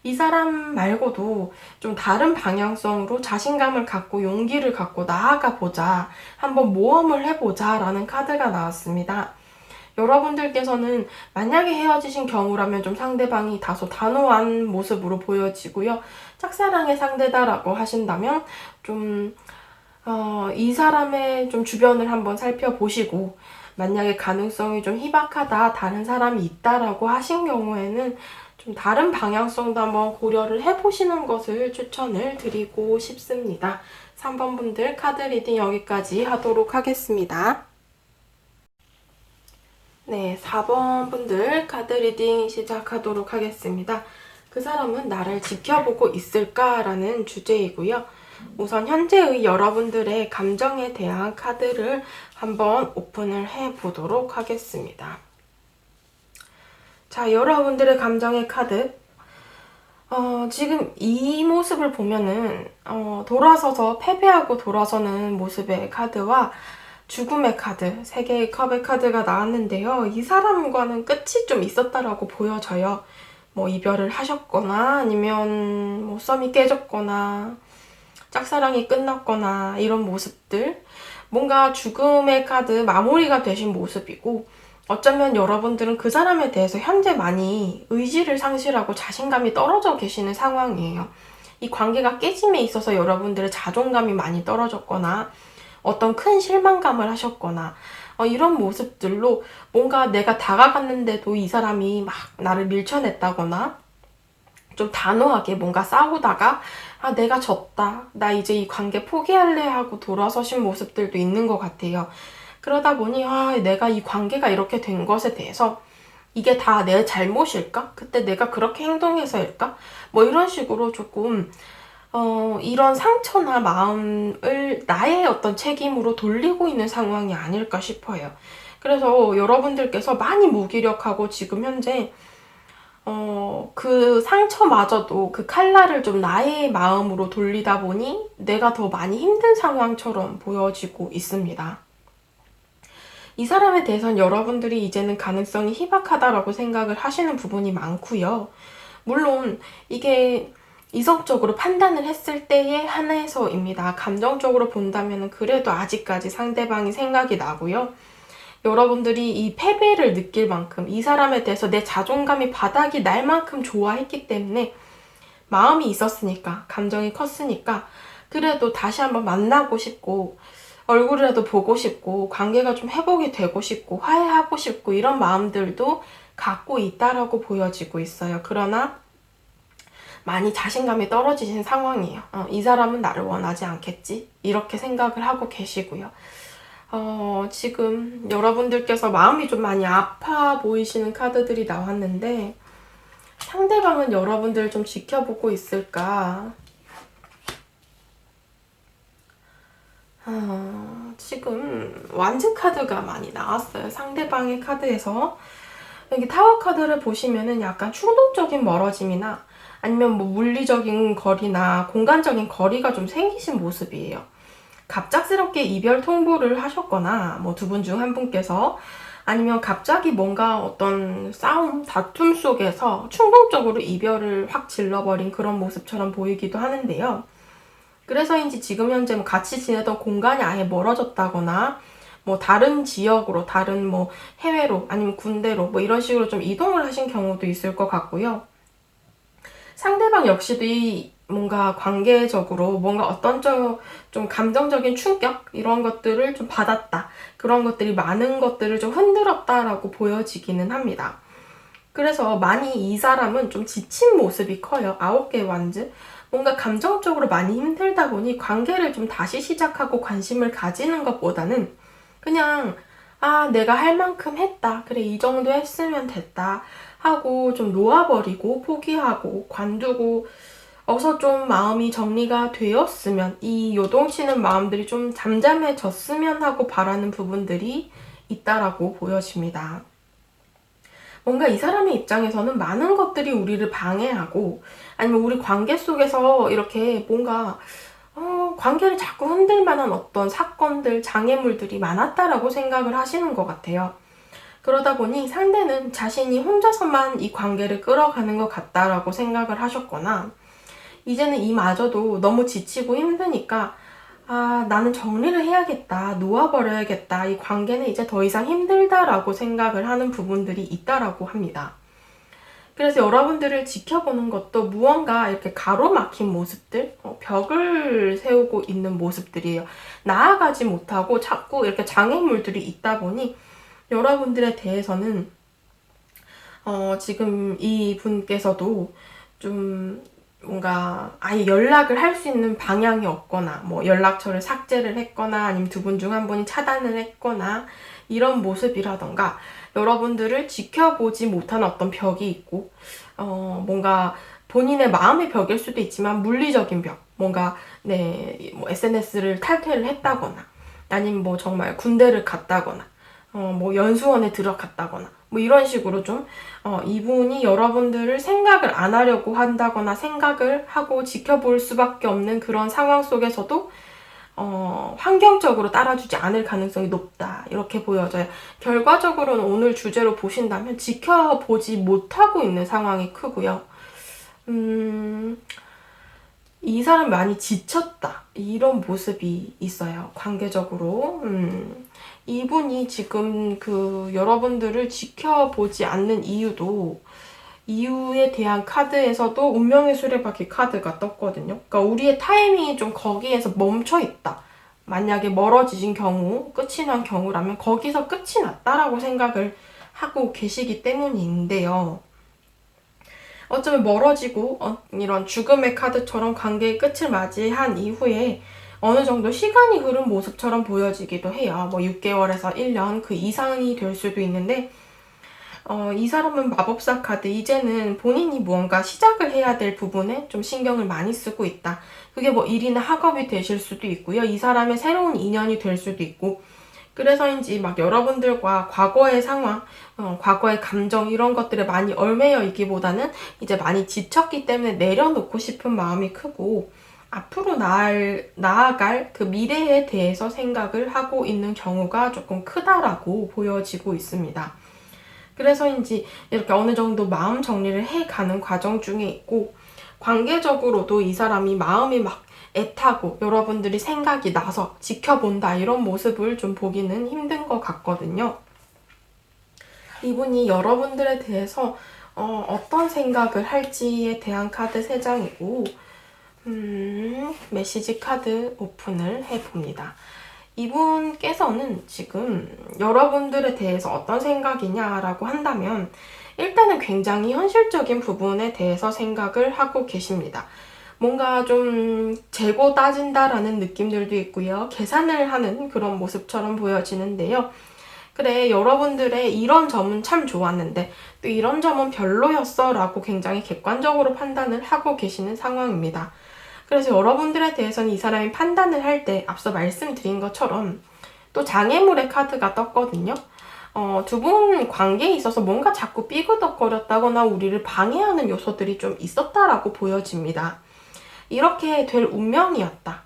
이 사람 말고도 좀 다른 방향성으로 자신감을 갖고 용기를 갖고 나아가 보자, 한번 모험을 해보자 라는 카드가 나왔습니다. 여러분들께서는 만약에 헤어지신 경우라면 좀 상대방이 다소 단호한 모습으로 보여지고요. 짝사랑의 상대다라고 하신다면 좀 이 사람의 좀 주변을 한번 살펴보시고 만약에 가능성이 좀 희박하다, 다른 사람이 있다라고 하신 경우에는 좀 다른 방향성도 한번 고려를 해보시는 것을 추천을 드리고 싶습니다. 3번 분들 카드 리딩 여기까지 하도록 하겠습니다. 네, 4번 분들 카드 리딩 시작하도록 하겠습니다. 그 사람은 나를 지켜보고 있을까라는 주제이고요. 우선 현재의 여러분들의 감정에 대한 카드를 한번 오픈을 해보도록 하겠습니다. 자, 여러분들의 감정의 카드. 지금 이 모습을 보면은, 돌아서서 패배하고 돌아서는 모습의 카드와 죽음의 카드, 3개의 컵의 카드가 나왔는데요. 이 사람과는 끝이 좀 있었다라고 보여져요. 뭐 이별을 하셨거나 아니면 뭐 썸이 깨졌거나 짝사랑이 끝났거나 이런 모습들. 뭔가 죽음의 카드 마무리가 되신 모습이고, 어쩌면 여러분들은 그 사람에 대해서 현재 많이 의지를 상실하고 자신감이 떨어져 계시는 상황이에요. 이 관계가 깨짐에 있어서 여러분들의 자존감이 많이 떨어졌거나 어떤 큰 실망감을 하셨거나 이런 모습들로 뭔가 내가 다가갔는데도 이 사람이 막 나를 밀쳐냈다거나 좀 단호하게 뭔가 싸우다가 내가 졌다, 나 이제 이 관계 포기할래 하고 돌아서신 모습들도 있는 것 같아요. 그러다 보니 내가 이 관계가 이렇게 된 것에 대해서 이게 다 내 잘못일까? 그때 내가 그렇게 행동해서일까? 뭐 이런 식으로 조금 이런 상처나 마음을 나의 어떤 책임으로 돌리고 있는 상황이 아닐까 싶어요. 그래서 여러분들께서 많이 무기력하고 지금 현재 그 상처마저도 그 칼날을 좀 나의 마음으로 돌리다 보니 내가 더 많이 힘든 상황처럼 보여지고 있습니다. 이 사람에 대해서는 여러분들이 이제는 가능성이 희박하다라고 생각을 하시는 부분이 많고요. 물론 이게 이성적으로 판단을 했을 때에 한해서입니다. 감정적으로 본다면 그래도 아직까지 상대방이 생각이 나고요. 여러분들이 이 패배를 느낄 만큼 이 사람에 대해서 내 자존감이 바닥이 날 만큼 좋아했기 때문에 마음이 있었으니까, 감정이 컸으니까 그래도 다시 한번 만나고 싶고 얼굴이라도 보고 싶고 관계가 좀 회복이 되고 싶고 화해하고 싶고 이런 마음들도 갖고 있다라고 보여지고 있어요. 그러나 많이 자신감이 떨어지신 상황이에요. 이 사람은 나를 원하지 않겠지? 이렇게 생각을 하고 계시고요. 지금 여러분들께서 마음이 좀 많이 아파 보이시는 카드들이 나왔는데 상대방은 여러분들을 좀 지켜보고 있을까? 지금 완즈 카드가 많이 나왔어요. 상대방의 카드에서. 여기 타워 카드를 보시면은 약간 충동적인 멀어짐이나 아니면 뭐 물리적인 거리나 공간적인 거리가 좀 생기신 모습이에요. 갑작스럽게 이별 통보를 하셨거나 뭐 두 분 중 한 분께서 아니면 갑자기 뭔가 어떤 싸움, 다툼 속에서 충동적으로 이별을 확 질러버린 그런 모습처럼 보이기도 하는데요. 그래서인지 지금 현재 뭐 같이 지내던 공간이 아예 멀어졌다거나 뭐 다른 지역으로, 다른 뭐 해외로 아니면 군대로 뭐 이런 식으로 좀 이동을 하신 경우도 있을 것 같고요. 상대방 역시도 이 뭔가 관계적으로 뭔가 어떤 좀 감정적인 충격 이런 것들을 좀 받았다. 그런 것들이 많은 것들을 좀 흔들었다라고 보여지기는 합니다. 그래서 많이 이 사람은 좀 지친 모습이 커요. 9개 완즈. 뭔가 감정적으로 많이 힘들다 보니 관계를 좀 다시 시작하고 관심을 가지는 것보다는 그냥 내가 할 만큼 했다. 그래, 이 정도 했으면 됐다. 하고 좀 놓아버리고 포기하고 관두고 어서 좀 마음이 정리가 되었으면, 이 요동치는 마음들이 좀 잠잠해졌으면 하고 바라는 부분들이 있다라고 보여집니다. 뭔가 이 사람의 입장에서는 많은 것들이 우리를 방해하고 아니면 우리 관계 속에서 이렇게 뭔가 관계를 자꾸 흔들 만한 어떤 사건들, 장애물들이 많았다라고 생각을 하시는 것 같아요. 그러다 보니 상대는 자신이 혼자서만 이 관계를 끌어가는 것 같다라고 생각을 하셨거나 이제는 이마저도 너무 지치고 힘드니까 나는 정리를 해야겠다, 놓아버려야겠다, 이 관계는 이제 더 이상 힘들다라고 생각을 하는 부분들이 있다라고 합니다. 그래서 여러분들을 지켜보는 것도 무언가 이렇게 가로막힌 모습들, 벽을 세우고 있는 모습들이에요. 나아가지 못하고 자꾸 이렇게 장애물들이 있다 보니 여러분들에 대해서는 지금 이 분께서도 좀 뭔가 아예 연락을 할 수 있는 방향이 없거나 뭐 연락처를 삭제를 했거나 아니면 두 분 중 한 분이 차단을 했거나 이런 모습이라던가 여러분들을 지켜보지 못하는 어떤 벽이 있고 뭔가 본인의 마음의 벽일 수도 있지만 물리적인 벽, 뭔가 뭐 SNS를 탈퇴를 했다거나 아니면 뭐 정말 군대를 갔다거나 뭐 연수원에 들어갔다거나 뭐 이런 식으로 좀 이분이 여러분들을 생각을 안 하려고 한다거나 생각을 하고 지켜볼 수밖에 없는 그런 상황 속에서도 환경적으로 따라주지 않을 가능성이 높다 이렇게 보여져요. 결과적으로는 오늘 주제로 보신다면 지켜보지 못하고 있는 상황이 크고요. 이 사람 많이 지쳤다 이런 모습이 있어요. 관계적으로 이분이 지금 여러분들을 지켜보지 않는 이유에 대한 카드에서도 운명의 수레바퀴 카드가 떴거든요. 그러니까 우리의 타이밍이 좀 거기에서 멈춰 있다. 만약에 멀어지신 경우, 끝이 난 경우라면 거기서 끝이 났다라고 생각을 하고 계시기 때문인데요. 어쩌면 멀어지고 이런 죽음의 카드처럼 관계의 끝을 맞이한 이후에 어느 정도 시간이 흐른 모습처럼 보여지기도 해요. 뭐 6개월에서 1년 그 이상이 될 수도 있는데 이 사람은 마법사 카드, 이제는 본인이 무언가 시작을 해야 될 부분에 좀 신경을 많이 쓰고 있다. 그게 뭐 일이나 학업이 되실 수도 있고요. 이 사람의 새로운 인연이 될 수도 있고 그래서인지 막 여러분들과 과거의 상황, 과거의 감정 이런 것들에 많이 얽매여 있기보다는 이제 많이 지쳤기 때문에 내려놓고 싶은 마음이 크고 앞으로 나아갈 그 미래에 대해서 생각을 하고 있는 경우가 조금 크다라고 보여지고 있습니다. 그래서인지 이렇게 어느 정도 마음 정리를 해가는 과정 중에 있고 관계적으로도 이 사람이 마음이 막 애타고 여러분들이 생각이 나서 지켜본다 이런 모습을 좀 보기는 힘든 것 같거든요. 이분이 여러분들에 대해서 어떤 생각을 할지에 대한 카드 3장이고 메시지 카드 오픈을 해봅니다. 이분께서는 지금 여러분들에 대해서 어떤 생각이냐라고 한다면 일단은 굉장히 현실적인 부분에 대해서 생각을 하고 계십니다. 뭔가 좀 재고 따진다라는 느낌들도 있고요. 계산을 하는 그런 모습처럼 보여지는데요. 그래, 여러분들의 이런 점은 참 좋았는데 또 이런 점은 별로였어 라고 굉장히 객관적으로 판단을 하고 계시는 상황입니다. 그래서 여러분들에 대해서는 이 사람이 판단을 할 때 앞서 말씀드린 것처럼 또 장애물의 카드가 떴거든요. 두 분 관계에 있어서 뭔가 자꾸 삐그덕거렸다거나 우리를 방해하는 요소들이 좀 있었다라고 보여집니다. 이렇게 될 운명이었다.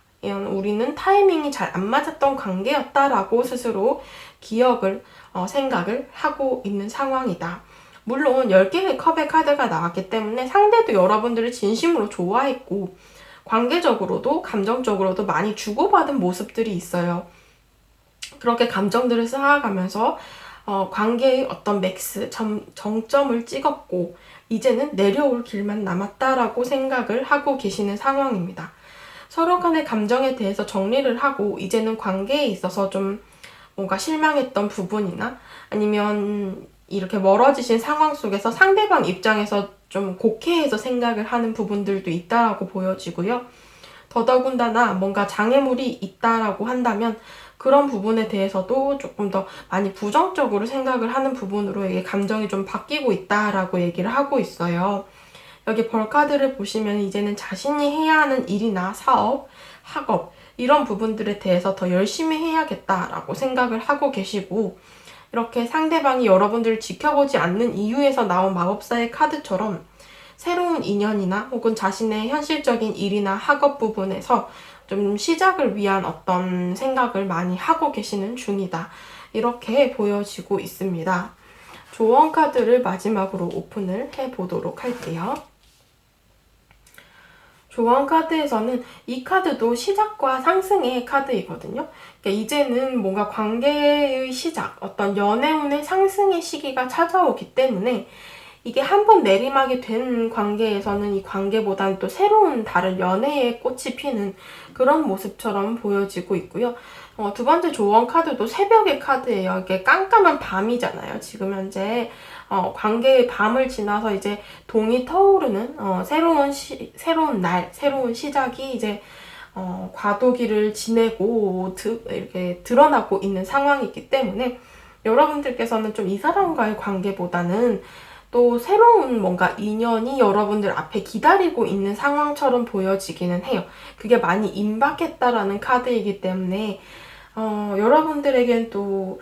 우리는 타이밍이 잘 안 맞았던 관계였다라고 스스로 기억을, 생각을 하고 있는 상황이다. 물론 10개의 컵의 카드가 나왔기 때문에 상대도 여러분들을 진심으로 좋아했고 관계적으로도 감정적으로도 많이 주고받은 모습들이 있어요. 그렇게 감정들을 쌓아가면서 관계의 어떤 정점을 찍었고 이제는 내려올 길만 남았다라고 생각을 하고 계시는 상황입니다. 서로 간의 감정에 대해서 정리를 하고 이제는 관계에 있어서 좀 뭔가 실망했던 부분이나 아니면 이렇게 멀어지신 상황 속에서 상대방 입장에서 좀 곡해해서 생각을 하는 부분들도 있다라고 보여지고요. 더더군다나 뭔가 장애물이 있다라고 한다면 그런 부분에 대해서도 조금 더 많이 부정적으로 생각을 하는 부분으로 이게 감정이 좀 바뀌고 있다라고 얘기를 하고 있어요. 여기 벌카드를 보시면 이제는 자신이 해야 하는 일이나 사업, 학업 이런 부분들에 대해서 더 열심히 해야겠다라고 생각을 하고 계시고 이렇게 상대방이 여러분들을 지켜보지 않는 이유에서 나온 마법사의 카드처럼 새로운 인연이나 혹은 자신의 현실적인 일이나 학업 부분에서 좀 시작을 위한 어떤 생각을 많이 하고 계시는 중이다. 이렇게 보여지고 있습니다. 조언 카드를 마지막으로 오픈을 해보도록 할게요. 조언 카드에서는 이 카드도 시작과 상승의 카드이거든요. 그러니까 이제는 뭔가 관계의 시작, 어떤 연애운의 상승의 시기가 찾아오기 때문에 이게 한 번 내리막이 된 관계에서는 이 관계보다는 또 새로운 다른 연애의 꽃이 피는 그런 모습처럼 보여지고 있고요. 두 번째 조언 카드도 새벽의 카드예요. 이게 깜깜한 밤이잖아요. 지금 현재 관계의 밤을 지나서 이제 동이 터오르는 새로운 날, 새로운 시작이 이제 과도기를 지내고 이렇게 드러나고 있는 상황이기 때문에 여러분들께서는 좀 이 사람과의 관계보다는 또 새로운 뭔가 인연이 여러분들 앞에 기다리고 있는 상황처럼 보여지기는 해요. 그게 많이 임박했다라는 카드이기 때문에 여러분들에겐 또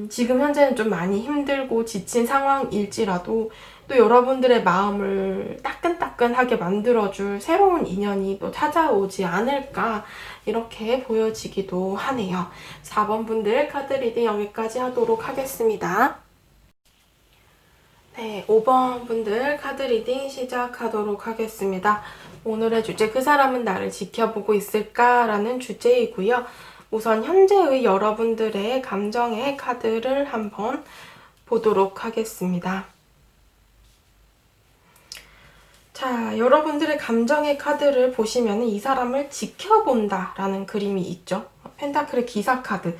지금 현재는 좀 많이 힘들고 지친 상황일지라도 또 여러분들의 마음을 따끈따끈하게 만들어줄 새로운 인연이 또 찾아오지 않을까 이렇게 보여지기도 하네요. 4번 분들 카드 리딩 여기까지 하도록 하겠습니다. 네, 5번 분들 카드 리딩 시작하도록 하겠습니다. 오늘의 주제, 그 사람은 나를 지켜보고 있을까? 라는 주제이고요. 우선 현재의 여러분들의 감정의 카드를 한번 보도록 하겠습니다. 자, 여러분들의 감정의 카드를 보시면 이 사람을 지켜본다 라는 그림이 있죠. 펜타클의 기사 카드.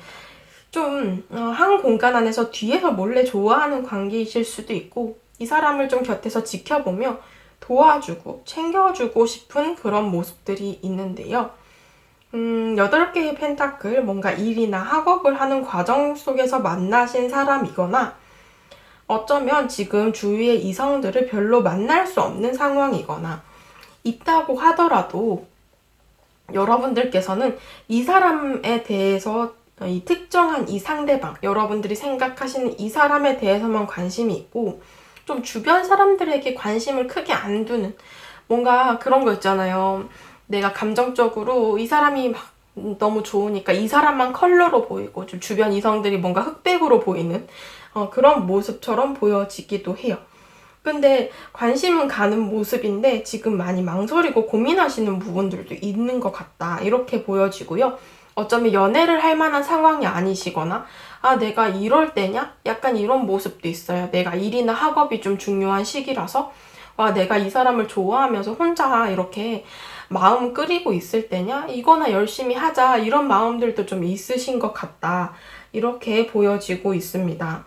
좀 한 공간 안에서 뒤에서 몰래 좋아하는 관계이실 수도 있고 이 사람을 좀 곁에서 지켜보며 도와주고 챙겨주고 싶은 그런 모습들이 있는데요. 8개의 펜타클, 뭔가 일이나 학업을 하는 과정 속에서 만나신 사람이거나 어쩌면 지금 주위의 이성들을 별로 만날 수 없는 상황이거나 있다고 하더라도 여러분들께서는 이 사람에 대해서 이 특정한 이 상대방, 여러분들이 생각하시는 이 사람에 대해서만 관심이 있고 좀 주변 사람들에게 관심을 크게 안 두는 뭔가 그런 거 있잖아요. 내가 감정적으로 이 사람이 막 너무 좋으니까 이 사람만 컬러로 보이고 좀 주변 이성들이 뭔가 흑백으로 보이는 그런 모습처럼 보여지기도 해요. 근데 관심은 가는 모습인데 지금 많이 망설이고 고민하시는 부분들도 있는 것 같다. 이렇게 보여지고요. 어쩌면 연애를 할 만한 상황이 아니시거나 내가 이럴 때냐? 약간 이런 모습도 있어요. 내가 일이나 학업이 좀 중요한 시기라서 내가 이 사람을 좋아하면서 혼자 이렇게 마음 끓이고 있을 때냐? 이거나 열심히 하자. 이런 마음들도 좀 있으신 것 같다. 이렇게 보여지고 있습니다.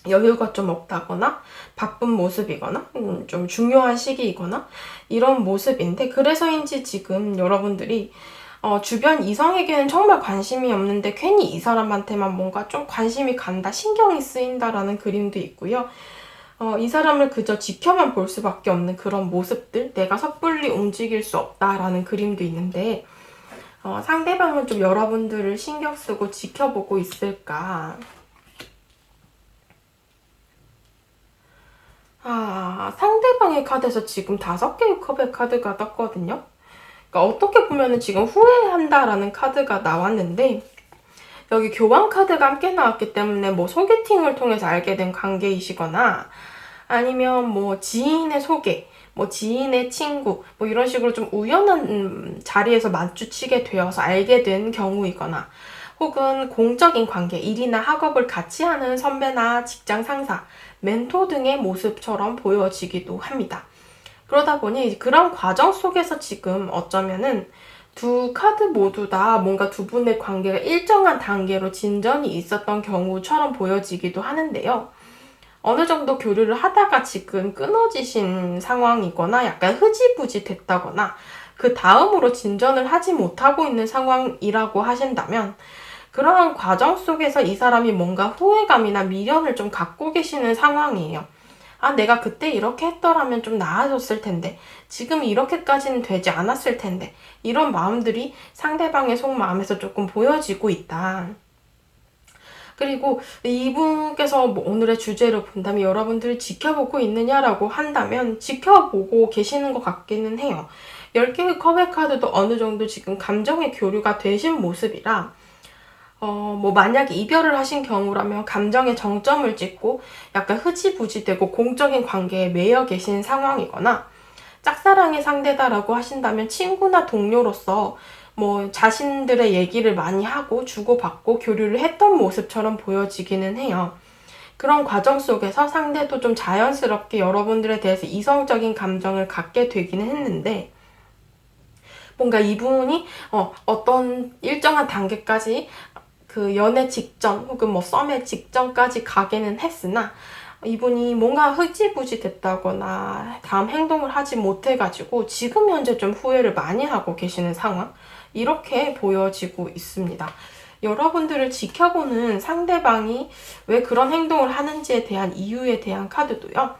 여유가 좀 없다거나 바쁜 모습이거나 좀 중요한 시기이거나 이런 모습인데 그래서인지 지금 여러분들이 주변 이성에게는 정말 관심이 없는데 괜히 이 사람한테만 뭔가 좀 관심이 간다, 신경이 쓰인다라는 그림도 있고요. 이 사람을 그저 지켜만 볼 수밖에 없는 그런 모습들, 내가 섣불리 움직일 수 없다라는 그림도 있는데 상대방은 좀 여러분들을 신경 쓰고 지켜보고 있을까? 상대방의 카드에서 지금 5개의 컵의 카드가 떴거든요. 그러니까 어떻게 보면은 지금 후회한다라는 카드가 나왔는데 여기 교환 카드가 함께 나왔기 때문에 뭐 소개팅을 통해서 알게 된 관계이시거나 아니면 뭐 지인의 소개, 뭐 지인의 친구, 뭐 이런 식으로 좀 우연한 자리에서 마주치게 되어서 알게 된 경우이거나 혹은 공적인 관계, 일이나 학업을 같이 하는 선배나 직장 상사, 멘토 등의 모습처럼 보여지기도 합니다. 그러다 보니 그런 과정 속에서 지금 어쩌면은 두 카드 모두 다 뭔가 두 분의 관계가 일정한 단계로 진전이 있었던 경우처럼 보여지기도 하는데요. 어느 정도 교류를 하다가 지금 끊어지신 상황이거나 약간 흐지부지 됐다거나 그 다음으로 진전을 하지 못하고 있는 상황이라고 하신다면 그러한 과정 속에서 이 사람이 뭔가 후회감이나 미련을 좀 갖고 계시는 상황이에요. 내가 그때 이렇게 했더라면 좀 나아졌을 텐데 지금 이렇게까지는 되지 않았을 텐데 이런 마음들이 상대방의 속마음에서 조금 보여지고 있다. 그리고 이분께서 뭐 오늘의 주제로 본다면 여러분들을 지켜보고 있느냐라고 한다면 지켜보고 계시는 것 같기는 해요. 10개의 컵의 카드도 어느 정도 지금 감정의 교류가 되신 모습이라 뭐 만약에 이별을 하신 경우라면 감정의 정점을 찍고 약간 흐지부지되고 공적인 관계에 매여 계신 상황이거나 짝사랑의 상대다라고 하신다면 친구나 동료로서 뭐 자신들의 얘기를 많이 하고 주고받고 교류를 했던 모습처럼 보여지기는 해요. 그런 과정 속에서 상대도 좀 자연스럽게 여러분들에 대해서 이성적인 감정을 갖게 되기는 했는데, 뭔가 이분이 어떤 일정한 단계까지 그 연애 직전 혹은 뭐 썸의 직전까지 가기는 했으나, 이분이 뭔가 흐지부지 됐다거나 다음 행동을 하지 못해가지고 지금 현재 좀 후회를 많이 하고 계시는 상황, 이렇게 보여지고 있습니다. 여러분들을 지켜보는 상대방이 왜 그런 행동을 하는지에 대한 이유에 대한 카드도요,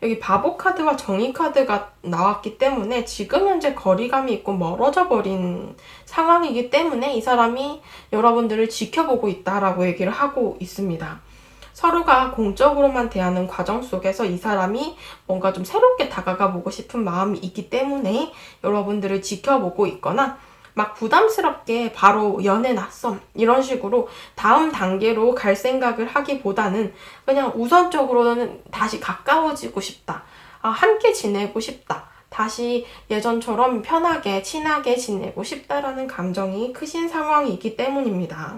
여기 바보 카드와 정의 카드가 나왔기 때문에 지금 현재 거리감이 있고 멀어져 버린 상황이기 때문에 이 사람이 여러분들을 지켜보고 있다라고 얘기를 하고 있습니다. 서로가 공적으로만 대하는 과정 속에서 이 사람이 뭔가 좀 새롭게 다가가 보고 싶은 마음이 있기 때문에 여러분들을 지켜보고 있거나, 막 부담스럽게 바로 연애나 썸 이런 식으로 다음 단계로 갈 생각을 하기보다는 그냥 우선적으로는 다시 가까워지고 싶다, 함께 지내고 싶다, 다시 예전처럼 편하게 친하게 지내고 싶다라는 감정이 크신 상황이기 때문입니다.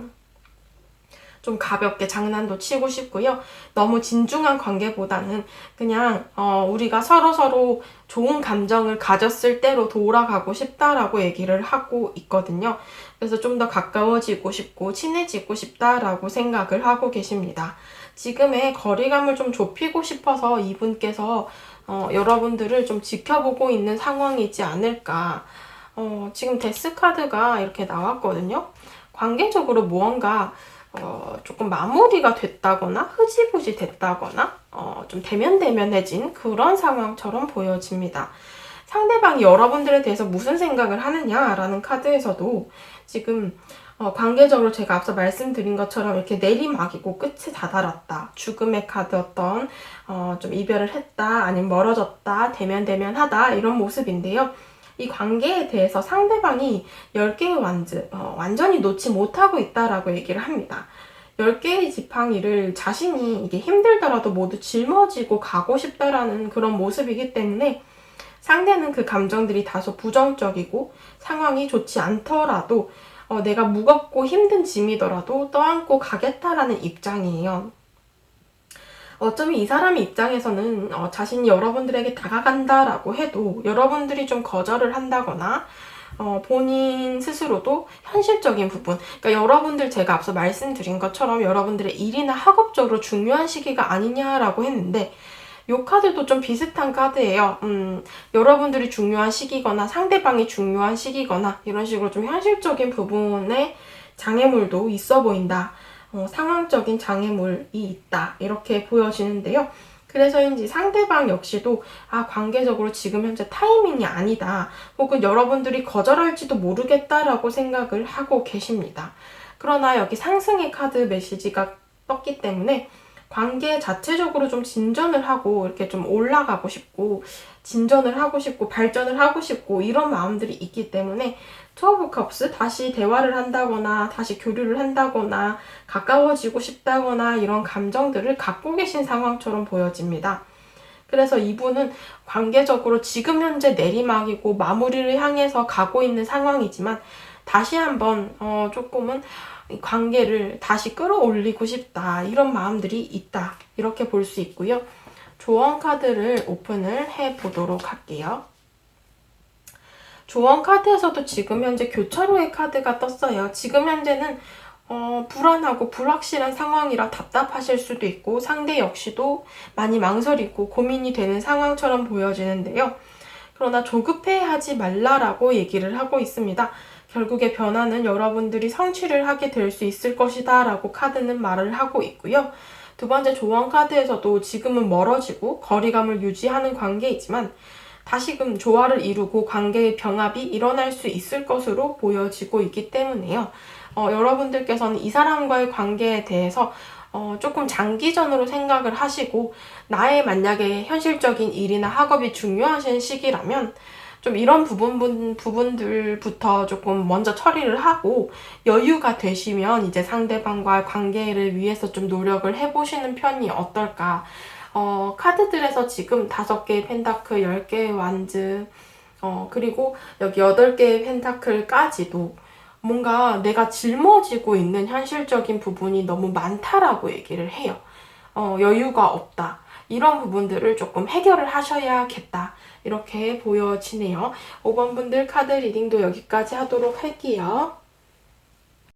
좀 가볍게 장난도 치고 싶고요. 너무 진중한 관계보다는 그냥 우리가 서로서로 좋은 감정을 가졌을 때로 돌아가고 싶다라고 얘기를 하고 있거든요. 그래서 좀 더 가까워지고 싶고 친해지고 싶다라고 생각을 하고 계십니다. 지금의 거리감을 좀 좁히고 싶어서 이분께서 여러분들을 좀 지켜보고 있는 상황이지 않을까. 지금 데스 카드가 이렇게 나왔거든요. 관계적으로 무언가 조금 마무리가 됐다거나 흐지부지 됐다거나 좀 대면대면해진 그런 상황처럼 보여집니다. 상대방이 여러분들에 대해서 무슨 생각을 하느냐라는 카드에서도 지금 관계적으로 제가 앞서 말씀드린 것처럼 이렇게 내리막이고 끝에 다다랐다, 죽음의 카드였던 좀 이별을 했다, 아니면 멀어졌다, 대면대면하다, 이런 모습인데요. 이 관계에 대해서 상대방이 10개의 완즈, 완전히 놓지 못하고 있다라고 얘기를 합니다. 10개의 지팡이를 자신이 이게 힘들더라도 모두 짊어지고 가고 싶다라는 그런 모습이기 때문에 상대는 그 감정들이 다소 부정적이고 상황이 좋지 않더라도 내가 무겁고 힘든 짐이더라도 떠안고 가겠다라는 입장이에요. 어쩌면 이 사람의 입장에서는 자신이 여러분들에게 다가간다라고 해도 여러분들이 좀 거절을 한다거나 본인 스스로도 현실적인 부분, 그러니까 여러분들 제가 앞서 말씀드린 것처럼 여러분들의 일이나 학업적으로 중요한 시기가 아니냐라고 했는데, 이 카드도 좀 비슷한 카드예요. 여러분들이 중요한 시기거나 상대방이 중요한 시기거나 이런 식으로 좀 현실적인 부분에 장애물도 있어 보인다. 상황적인 장애물이 있다, 이렇게 보여지는데요. 그래서인지 상대방 역시도 관계적으로 지금 현재 타이밍이 아니다, 혹은 여러분들이 거절할지도 모르겠다라고 생각을 하고 계십니다. 그러나 여기 상승의 카드 메시지가 떴기 때문에 관계 자체적으로 좀 진전을 하고 이렇게 좀 올라가고 싶고 진전을 하고 싶고 발전을 하고 싶고 이런 마음들이 있기 때문에 투어 오브 컵스, 다시 대화를 한다거나 다시 교류를 한다거나 가까워지고 싶다거나 이런 감정들을 갖고 계신 상황처럼 보여집니다. 그래서 이분은 관계적으로 지금 현재 내리막이고 마무리를 향해서 가고 있는 상황이지만 다시 한번 조금은 관계를 다시 끌어올리고 싶다, 이런 마음들이 있다, 이렇게 볼 수 있고요. 조언 카드를 오픈을 해보도록 할게요. 조언 카드에서도 지금 현재 교차로의 카드가 떴어요. 지금 현재는 불안하고 불확실한 상황이라 답답하실 수도 있고 상대 역시도 많이 망설이고 고민이 되는 상황처럼 보여지는데요. 그러나 조급해하지 말라라고 얘기를 하고 있습니다. 결국에 변화는 여러분들이 성취를 하게 될 수 있을 것이다 라고 카드는 말을 하고 있고요. 두 번째 조언 카드에서도 지금은 멀어지고 거리감을 유지하는 관계이지만 다시금 조화를 이루고 관계의 병합이 일어날 수 있을 것으로 보여지고 있기 때문에요. 여러분들께서는 이 사람과의 관계에 대해서 조금 장기전으로 생각을 하시고, 나의 만약에 현실적인 일이나 학업이 중요하신 시기라면 좀 이런 부분들부터 조금 먼저 처리를 하고 여유가 되시면 이제 상대방과의 관계를 위해서 좀 노력을 해보시는 편이 어떨까. 카드들에서 지금 5개의 펜타클, 10개의 완즈, 그리고 여기 8개의 펜타클까지도 뭔가 내가 짊어지고 있는 현실적인 부분이 너무 많다라고 얘기를 해요. 여유가 없다. 이런 부분들을 조금 해결을 하셔야겠다. 이렇게 보여지네요. 5번 분들 카드 리딩도 여기까지 하도록 할게요.